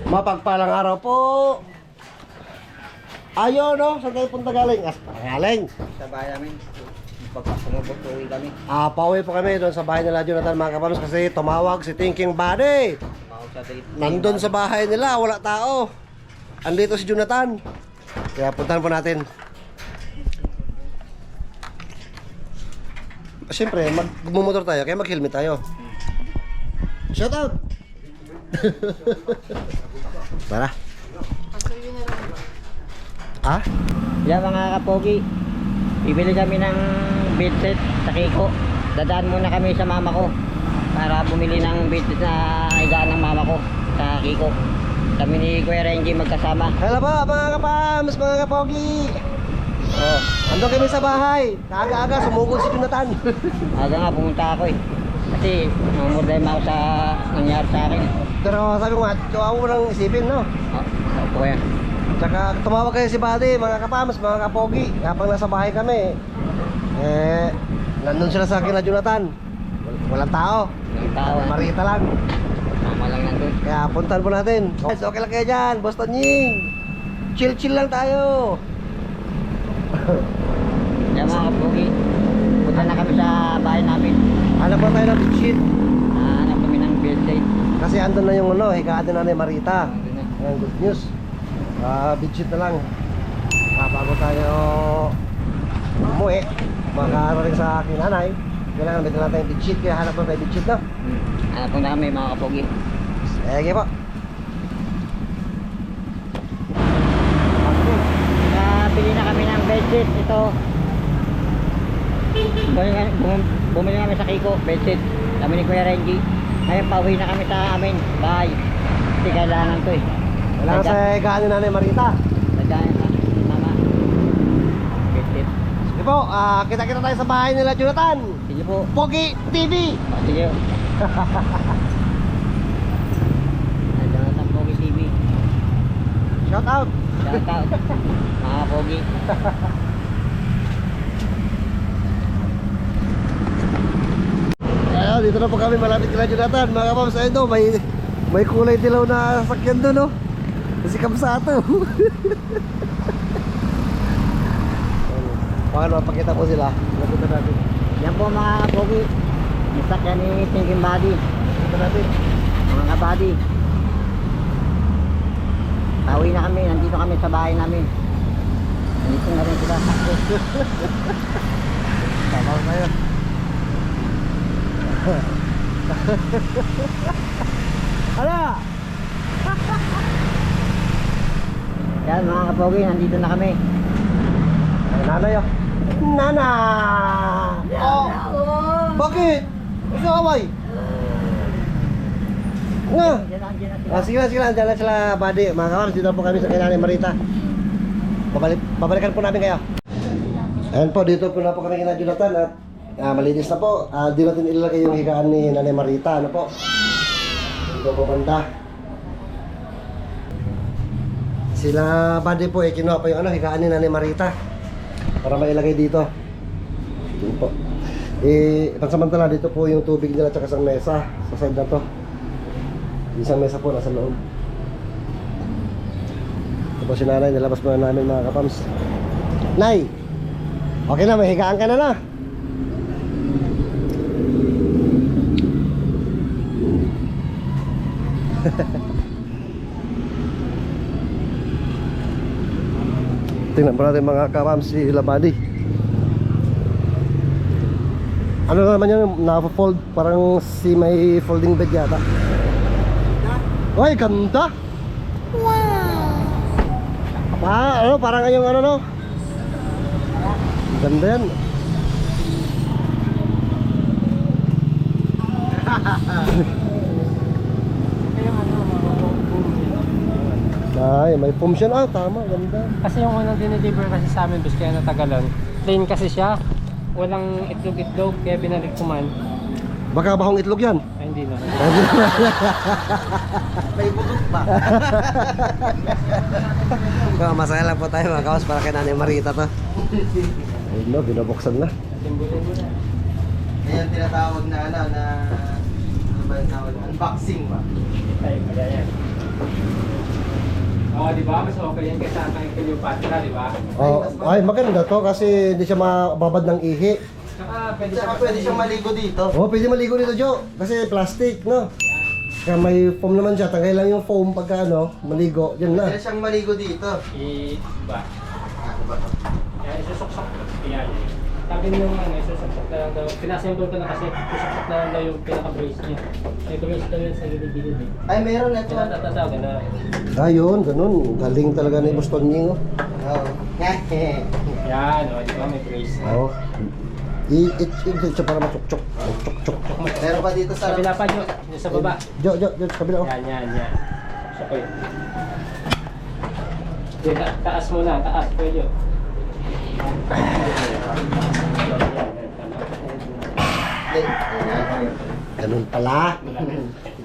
Mapagpalang araw po. Ayun, no? Saan kayo punta galing? Galing. Sa bahay namin, pagpasumubot, uwi kami. Pauwi po kami doon sa bahay nila Jonathan, mga kapams, kasi tumawag si Thinking Buddy. Tumawag sa date. Nandun sa bahay nila, wala tao. Andito si Jonathan. Kaya puntahan po natin. Siyempre, magmumotor tayo, kaya mag-helmet tayo. Shout out! Tara. Ah? Yan mga kapogi, bibili kami ng beadset sa Kiko. Dadaan muna kami sa mama ko para bumili ng beadset na higaan ng mama ko sa Kiko. Kami ni Kuya Renji magkasama. Hello po mga kapams, mga kapogi. Oh, andun kami sa bahay. Kaaga-aga, sumugod si Jonathan. Aga nga pumunta ako eh. Kasi problema ako sa nangyari sa akin. Pero sabi ko nga, kawawa mo nang isipin, no? Oh, po yan. Tsaka tumawag kayo si Buddy, mga kapams, mga kapogi. Kapag nasa bahay kami, nandun sila sa akin na Jonathan. Walang tao. Yung tao. Marita lang. Mama lang nandun. Kaya puntahan po natin. Guys, okay lang kayo dyan, Boston Ying. Chill-chill lang tayo. Yan mga kapogi, punta na kami sa bahay namin. Hanap po tayo ng bedsheet. Hanap kami ng bedside. Kasi andun na yung higaan din na Marita. Nandun na. Ayan, good news. Bedsheet na lang. Bago tayo umuwi, makakarating sa aking nanay, kailangan bigyan natin yung bedsheet. Kaya hanap po tayo bedsheet, no? Hanap po na kami mga kapogi. Sige po. Bili na kami ng bedsheet. Ito, bumili kami sa Kiko bedsheet. Kami ni Kuya Renji. Ngayon pauwi na kami sa amin bahay. Kasi kailangan to eh. Kailangan sa higaan ni nanay Marita. Lagyan na mama bedsheet. Sige po, kita-kita tayo sa bahay nila Jonathan. Sige po. Pogi TV. Sige. Nandiyan sa Pogi TV. Shout out. Shout out mga Pogi. Ayan, dito na po kami malapit kila Jonathan. Mga kapams, ayun, no, may kulay dilaw na sakyan doon, no? Kasi kamsato. Baka mapakita po sila. Lapit na natin. Yan po mga Pogi. Misak yan ni Thinking Buddy. Lapit na natin. Mga buddy, pauwi na kami, nandito kami sa bahay namin. Nandito na rin sila. Tama ko tayo. Hala! Yan mga kapogi, nandito na kami. Ay, nanay, oh. Nana! Oh! Bakit? Gusto away? Nga! Diyan na sila. Sige lang, dyan lang sila, buddy. Mga kapams, dito po kami sa kay Nanay Marita. Babalikan po namin kayo. Ayan po, dito po na po kami kina Jonathan at malinis na po. Di natin ilalagay yung higaan ni Nanay Marita. Ano po? Dito po banda. Sila buddy po, kinuha po yung higaan ni Nanay Marita para mailagay dito. Dito po. Pansamantala, dito po yung tubig nila at sa mesa sa side na to. Isang mesa po nasa loob. Ito po si nanay, nilabas po na namin mga kapams. Nay! Okay na, may higaan ka na na. Tingnan po natin mga kapams si Labadi. Ano naman yun, na-fold, parang si may folding bed yata. Ay, ganda! Wow! Parang yung no? Ganda yan. Ay, may foam siya. Tama, ganda. Kasi yung unang dinideliver kasi sa amin, bis kaya natagalan. Plain kasi siya. Walang itlog-itlog, kaya binalik ko man. Baka bahong itlog yan. Ay, hindi na. May butok pa. Masaya lang po tayo mga kawas para kay Nanay Marita to. Ayun no, binabuksan na. Ayan tinatawag na ano ba yung tawag? Unboxing ba? Ay, kaya yan. Oo, di ba? Mas okay yan kaysa kay Cleopatra, di ba? Oh, ay maganda to kasi hindi siya mababad ng ihi. Saka Pwede siyang maligo dito. Oh, pwede maligo nito, Jo. Kasi plastic, no? Kaya may foam naman siya. Tanggalin lang yung foam pagka ano, maligo. Yan na. Pwede siyang maligo dito. Ba? Yan, isusok-sok. Yan. Sabi niyo yung ano, isusok-sok na lang daw. Pinassemble ko na kasi, isusok na lang daw yung pinaka-brace niya. May brace daw yun sa gilid-gilid eh. Ay, meron ito. Tinatatawag na. Ayun, ganun. Galing talaga ni Boston Ying, oh. Oo. Yan, o, di ba? May brace. Oh. Siya para matsuk-tsuk. Tsuk-tsuk. Meron pa dito Sa sa... kabila pa, Jo. Yung sa baba. Jo, sa kabila, oh. Yan. Sakoy. Taas muna, taas po yun. Ganun pala.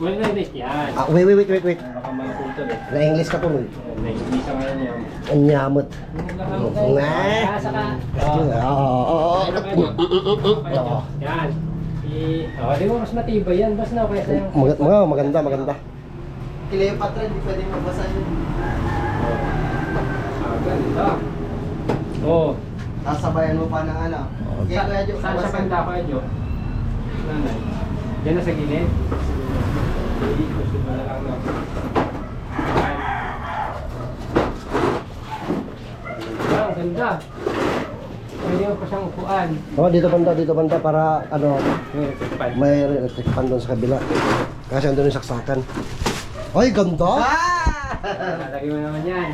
Wait, yan. Ah, wait. Baka maputol eh. Na-English ka po, nun. Next, isa ngayon yan. Ang yamot. Saka. Oo. Yan. Di mo mas matibay yan. Basta na kaya sa'yo. Maganda. Cleopatra, hindi pwede mabasa yun. Ganda. Oo. Sasabayan mo pa ng ano. Okay, Kuya Jo, Saan siya mabasa. banda ko, Jo? Nanay. Diyan na sa gilid. Hindi, gusto mo na lang no. Ang ganda. Pwede mo pa siyang upuan. Oh, dito banda para ano, May reflection. may electric fan doon sa kabila. Kasi andun yung saksakan. Ay, ganda! Lalagay mo naman yan.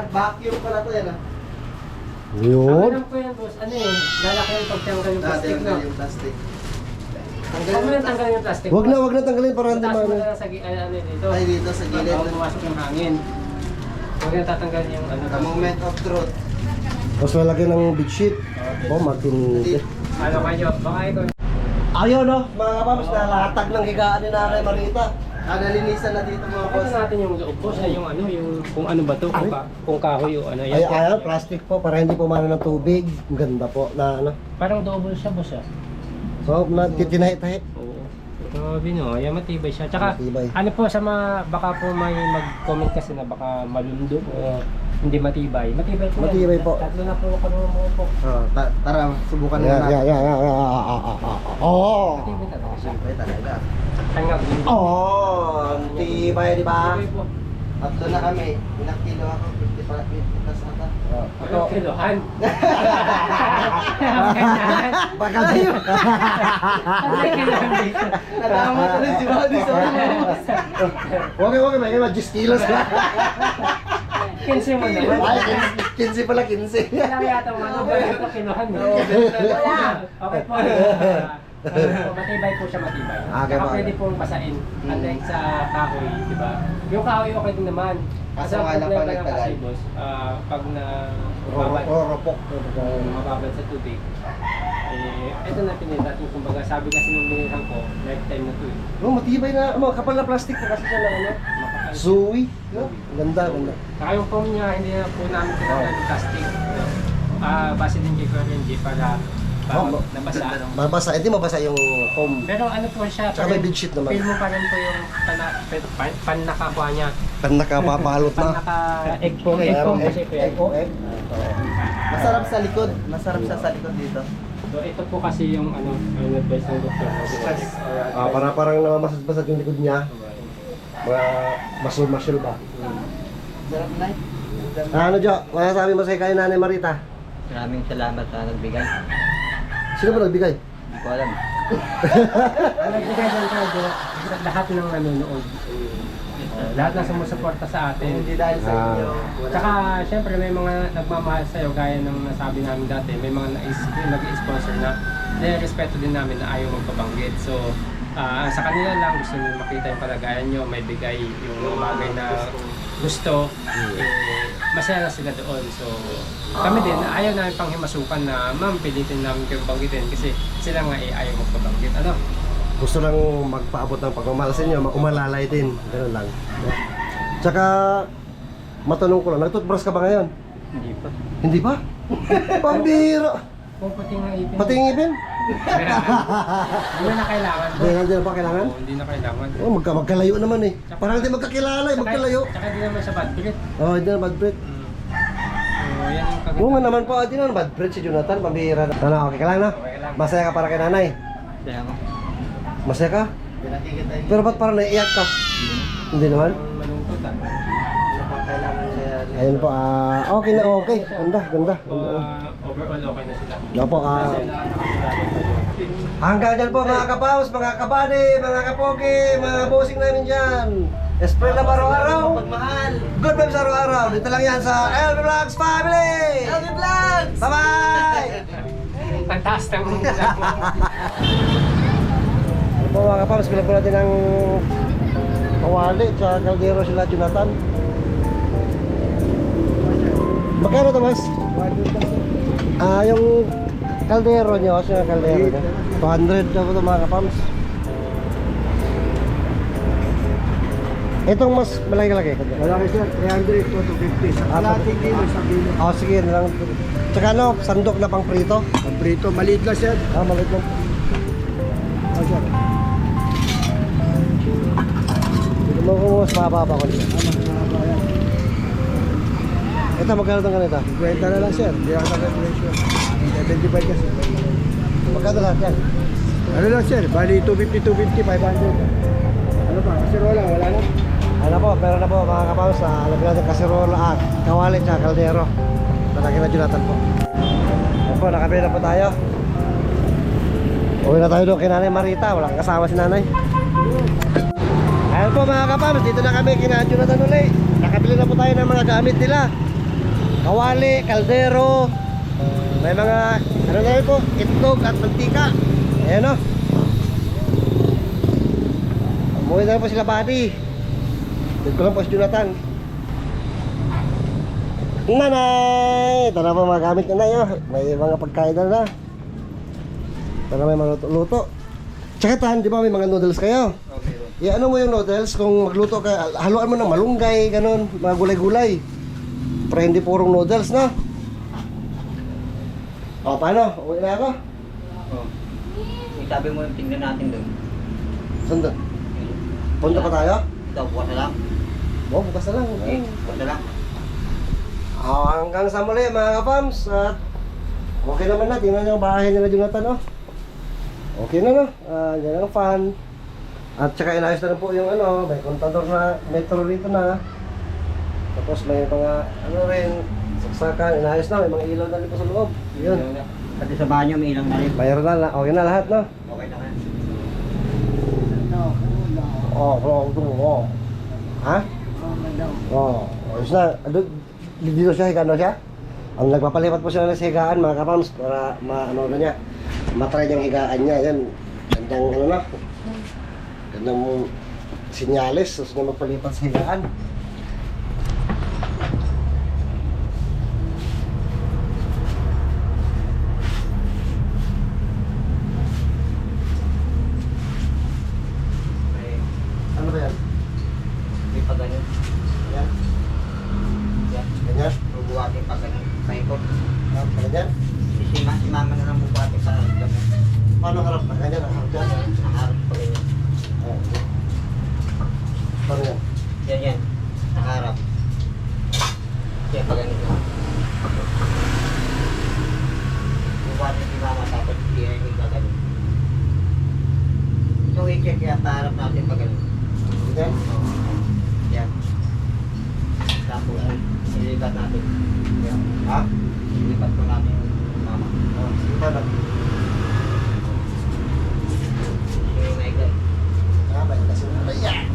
Vacuum pala to yan ah. Yun. Ano po yan, boss? Ano yun? Lalaki yung pagtanggal yung Dati plastic, yung no? yung plastic. Huwag mo nang tanggalin yung plastic. Wag na tanggalin para hindi Taas mo maano. na lang sa ano dito. Ay, dito sa gilid. Bago pumasok yung hangin. Huwag na tatanggalin yung ano. The moment of truth. Tapos lalagyan ng bedsheet. Oh, matindi. Ano kayo? Baka ikaw. Ayun, no? Mga kapams, nalatag ng higaan ni Nanay Marita. Nalinisan na dito mga Ito boss. natin yung loob, boss. Ay, yung ano, yung kung ano ba to? Kung kahoy o ano. Ay, ayan, plastic po para hindi pumano ng tubig. Ang ganda po na ano. Parang double siya, boss. So, tinahi-tahi. Oo. Grabe no, ayan matibay siya. Tsaka Matibay. ano po sa mga, baka po may mag-comment kasi na baka malundog o hindi matibay. Matibay po Matibay yan. po. Tatlo na po kami mo po. Tara, subukan Yeah. na. Oh. Matibay talaga siya. Ay, talaga. Hanggang Oh, tibay, di ba? Matibay po. Tatlo na kami. Ilang kilo ako? 50 plus ata. Ano kilohan? Baka di. Ano kilohan dito? Nadama ko na si Buddy sa mga. Okay, may 10 kilos na. 15 mo naman. Ay, 15 pala, 15. Kailangan yata mo ano, bakit ito kilohan eh? Okay po. Matibay po siya, matibay. Okay Saka po. pwede pong basain. Unlike sa kahoy, di ba? Yung kahoy okay din naman. Kaso Ang nga lang problema pag lang nagtagal. kasi, boss, pag na mababad, Ropok. mababad sa tubig, ito na pinili natin. Kumbaga, sabi kasi nung binilhan ko, lifetime na to eh. Oh, matibay na. Kapal na plastic na kasi siya lang ano. Makakal. Suwi. Ganda. Saka yung foam niya, hindi na po namin tinatanggal yung plastic. Base din kay Fernie para nabasa. Mabasa. Hindi mabasa yung foam. Pero ano po siya, Tsaka may bedsheet naman. feel mo pa rin po yung pan nakakuha niya. Pan nakapapalot Pan na. naka-egg foam kasi po yan. Egg. Masarap sa likod. Masarap siya sa likod dito. So ito po kasi yung ano, yung advice ng doktor. Parang namamasad-basad yung likod niya. Mga muscle ba? Sarap na Ano, Jo? Masasabi mo sa kay Nanay Marita? Maraming salamat sa nagbigay. Sino ba nagbigay? Hindi ko alam. Ang nagbigay ng radio, lahat ng nanonood. Lahat na sumusuporta sa atin. Hindi dahil sa inyo. Wala. Tsaka, syempre may mga nagmamahal sa'yo, gaya ng nasabi namin dati, may mga nag-sponsor na respeto din namin na ayaw magpabanggit. So, sa kanila lang gusto nyo makita yung palagayan nyo, may bigay yung mga bagay na gusto, masaya na sila doon. So, kami din, ayaw namin pang himasukan na, ma'am, pilitin namin kayong banggitin kasi sila nga ayaw magpabanggit. Ano? Gusto lang magpaabot ng pagmamahal sa inyo, umalalay din. Ganun lang. Tsaka, matanong ko lang, nag-toothbrush ka ba ngayon? Hindi pa. Hindi pa? Pambira! Kung pati nga ipin. Pati yung ipin? Hindi na kailangan po. Hindi na pa kailangan? Oo, hindi na kailangan. Oh, magkalayo naman eh. Parang hindi magkakilala eh, magkalayo. Tsaka hindi naman siya bad trip. Oh, hindi na bad breath. So, yan yung kaganda. Oo nga naman po, hindi na bad breath si Jonathan, pambihira na. Ano, okay ka lang no? Okay lang. Masaya ka para kay nanay? Kaya ako. Masaya ka? Pinakikita yung Pero ba't parang naiiyak ka? Hindi naman? Malungkot ah. kailangan siya. Ayun po, okay na okay. Ganda, ganda. Overall okay na sila. Yan po, Kasi nakakilala pa yun. hanggang dyan po mga kapaus, mga kabady, mga kapogi, mga bossing namin dyan. Spread love araw-araw. Pagmahal. Good vibes araw-araw. Dito lang yan sa LB Vlogs Family. LB Vlogs! Bye-bye! Ang taas ng Ano po mga kapaus, bilang po natin ang kawali sa kaldero sila Jonathan. Magkano to, mas? Yung kaldero nyo, yung kaldero nyo. 200 daw po ito mga kapams. Itong mas malaki-laki. Malaki sir, 300 to 250. Sa kalating kilo, sa kilo. Oh, sige na lang. Tsaka ano, sandok na pang prito. Ang prito, maliit lang sir. Maliit lang. Oh sir. Ito mo kung mas mababa ko dito. Ito, magkano itong ganito? 50 na lang sir. Hindi ako nag-calculation. 75 kasi. Magkano lahat yan? Ano lang sir, bali 250, 500. Ano pa, kasirola, wala na? Ano po, meron na po mga kapams. Alam natin kasirola at kawali tsaka kaldero. Talagyan na Jonathan po. Ayan po, nakabili na po tayo. Uwi na tayo doon kay Nanay Marita. Walang kasama si Nanay. Ayan po mga kapams, dito na kami kina Jonathan uli. Nakabili na po tayo ng mga gamit nila. Kawali, kaldero. May mga, ano na yun po, itlog at mantika. Ayan o. Umuwi na po sila buddy. Dito ko lang po si Jonathan. Nanay! Ito na po mga gamit na oh. May mga pagkain na. Ito na may mga luto-luto. Tsaka tan, di ba may mga noodles kayo? Okay. Ano mo yung noodles kung magluto ka, haluan mo ng malunggay, ganun, mga gulay-gulay. Para hindi purong noodles, no? O, paano? Uwi na ako? Oh. Sabi mo yung tingnan natin doon. Saan doon? Punta pa tayo? Ito, bukas na lang. Oo, bukas na lang. Okay, bukas na lang. Hanggang sa muli mga kapams. At okay naman na, tingnan nyo ang bahay nila Jonathan, oh. Okay na, no? Yan ang fan. At saka inayos na rin po yung ano, may kontador na, metro rito na. Tapos may mga, ano rin, saksakan, inayos na, may mga ilaw na rin po sa loob. Yun. Pati sa banyo, may ilang na rin. Mayroon na, okay na lahat, no? Okay na yan. Oo. Ha? Oo. Ayos na. Dito siya, higano siya? Ang nagpapalipat po siya ng higaan, mga kapams, para ano na niya, matry niyang higaan niya. Yan, gandang ano na, gandang sinyalis, tapos niya magpalipat sa higaan. Ano ba yan? May pa ganyan. Yan? Yan. Ganyan? Bubuhatin pa ganyan. Sa ikot. Ganyan? Si mama na lang bubuhatin sa ganyan. Paano harap na? Ganyan ang harap dyan? Nakaharap pa ganyan. Paano yan? Yan. Nakaharap. Kaya pa ganito. Bubuhatin si mama tapos siya yung gagawin. So i-check yan, paharap natin pa ganito. Ganyan? Yan. Tapos ilipat natin. Yan. Ha? Ilipat ko natin yung mama. Sige pa na. Yung may gay. May kasi na. Ayan!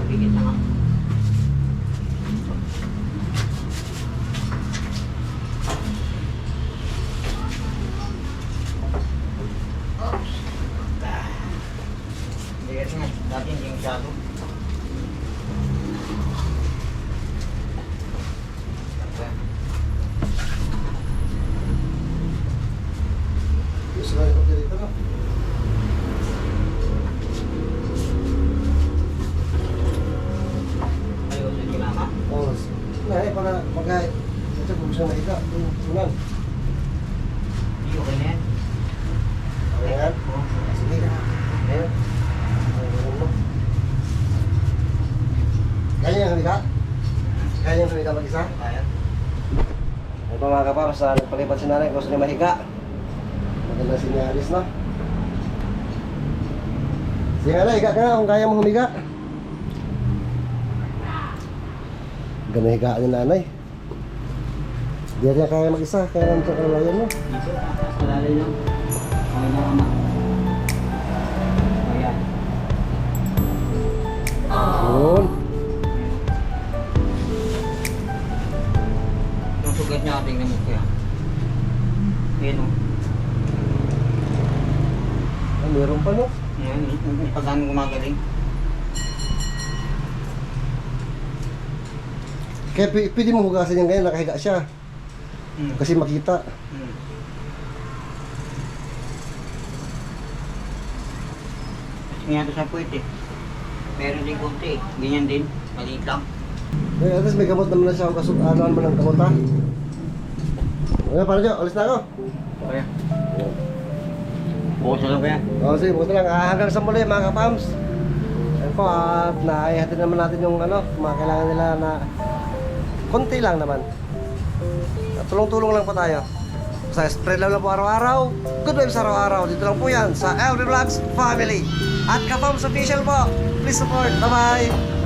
Mabigit na nga. Bigat nga. Dati hindi yung shadow. Gusto na rin dito, no? Ayusin si mama. Oo. Para pagka ito kung gusto na ika, sunan. Hindi okay na yan. humiga? Kaya niyang humiga mag-isa? Kaya. Ito mga kapams, nagpalipat si nanay, gusto niya mahiga. Maganda sinyalis, no? Sige na, higa ka nga kung kaya mo humiga. Ganda higaan ni nanay. Di niya kaya mag-isa, kaya naman sa kalayan mo. Dito, sa lalay lang. Okay na kama. Ayan. Yun. Yung sugat niya, tingnan mo kaya. Yan o. Ah, meron pa, no? Yan, pag ano gumagaling. Kaya pwede mo hugasan yan ganyan, nakahiga siya. Kasi makita. Kasi nga ito sa puwit eh. Meron din konti eh. Ganyan din. Maliit lang. Eh, at least may gamot naman na siya. Ano man ang gamot, ha? Ano, paano nyo? Alis na ako. Kaya. Bukas na lang kaya. O, sige, bukas na lang. Hanggang sa muli, mga kapams. Ayun po, at naihatid naman natin yung ano, mga kailangan nila na konti lang naman. At tulong-tulong lang po tayo. Sa spread lang po araw-araw. Good vibes araw-araw. Dito lang po yan sa LV Vlogs Family. At Kapams Official po. Please support. Bye-bye.